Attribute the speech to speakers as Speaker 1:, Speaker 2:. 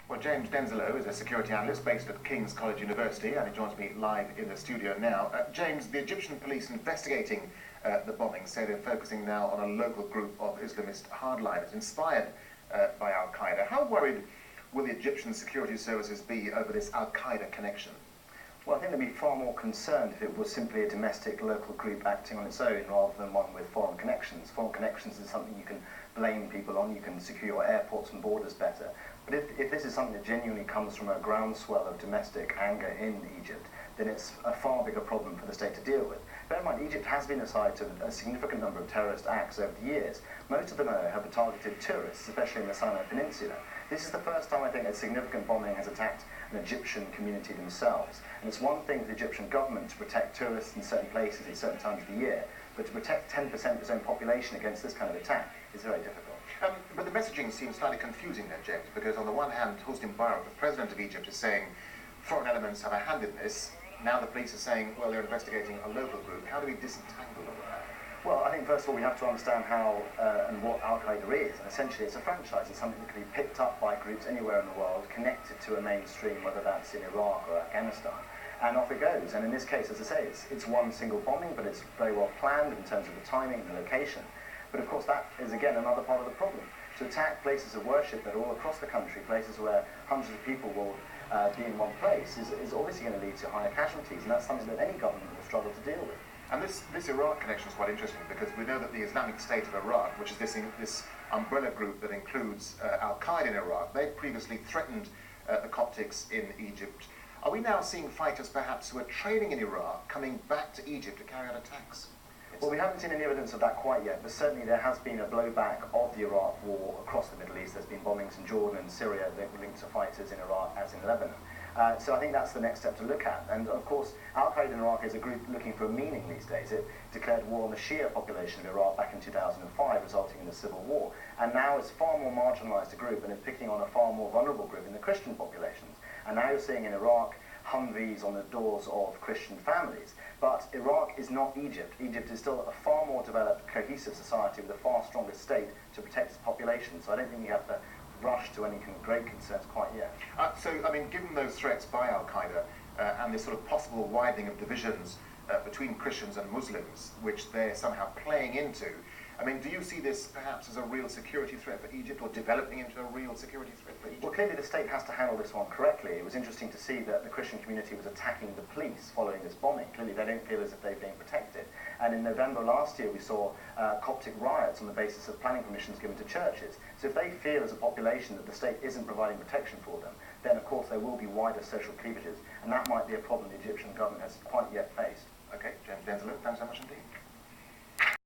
Speaker 1: Well, James Denselow is a security analyst based at King's College University, and he joins me live in the studio now. James, the Egyptian police investigating the bombing say they're focusing now on a local group of Islamist hardliners inspired by Al-Qaeda. How worried will the Egyptian security services be over this Al-Qaeda connection?
Speaker 2: Well, I think they'd be far more concerned if it was simply a domestic local group acting on its own rather than one with foreign connections. Foreign connections is something you can blame people on, you can secure your airports and borders better. But if this is something that genuinely comes from a groundswell of domestic anger in Egypt, then it's a far bigger problem for the state to deal with. Bear in mind, Egypt has been a site of a significant number of terrorist acts over the years. Most of them have targeted tourists, especially in the Sinai Peninsula. This is the first time, I think, a significant bombing has attacked an Egyptian community themselves. And it's one thing for the Egyptian government to protect tourists in certain places at certain times of the year, but to protect 10% of its own population against this kind of attack is very difficult.
Speaker 1: But the messaging seems slightly confusing then, James, because on the one hand, Hosni Mubarak, the president of Egypt, is saying foreign elements have a hand in this. Now the police are saying, well, they're investigating a local group. How do we disentangle all of that?
Speaker 2: Well, I think first of all we have to understand how and what Al-Qaeda is. And essentially it's a franchise. It's something that can be picked up by groups anywhere in the world, connected to a mainstream, whether that's in Iraq or Afghanistan. And off it goes. And in this case, as I say, it's one single bombing, but it's very well planned in terms of the timing and the location. But of course that is again another part of the problem. To attack places of worship that are all across the country, places where hundreds of people will be in one place, is obviously going to lead to higher casualties, and that's something that any government will struggle to deal with.
Speaker 1: And this Iraq connection is quite interesting because we know that the Islamic State of Iraq, which is this umbrella group that includes Al-Qaeda in Iraq, they previously threatened the Coptics in Egypt. Are we now seeing fighters perhaps who are training in Iraq coming back to Egypt to carry out attacks?
Speaker 2: Well, we haven't seen any evidence of that quite yet, but certainly there has been a blowback of the Iraq war across the Middle East. There's been bombings in Jordan and Syria linked to fighters in Iraq as in Lebanon. So I think that's the next step to look at. And of course, Al-Qaeda in Iraq is a group looking for a meaning these days. It declared war on the Shia population of Iraq back in 2005, resulting in a civil war. And now it's far more marginalized a group and is picking on a far more vulnerable group in the Christian populations. And now you're seeing in Iraq Humvees on the doors of Christian families. But Iraq is not Egypt. Egypt is still a far more developed, cohesive society with a far stronger state to protect its population. So I don't think you have to rush to any great concerns quite yet.
Speaker 1: So, I mean, given those threats by Al-Qaeda and this sort of possible widening of divisions between Christians and Muslims, which they're somehow playing into, I mean, do you see this perhaps as a real security threat for Egypt, or developing into a real security threat for Egypt?
Speaker 2: Well, clearly the state has to handle this one correctly. It was interesting to see that the Christian community was attacking the police following this bombing. Clearly they don't feel as if they're being protected. And in November last year we saw Coptic riots on the basis of planning permissions given to churches. So if they feel as a population that the state isn't providing protection for them, then of course there will be wider social cleavages, and that might be a problem the Egyptian government has quite yet faced.
Speaker 1: Okay.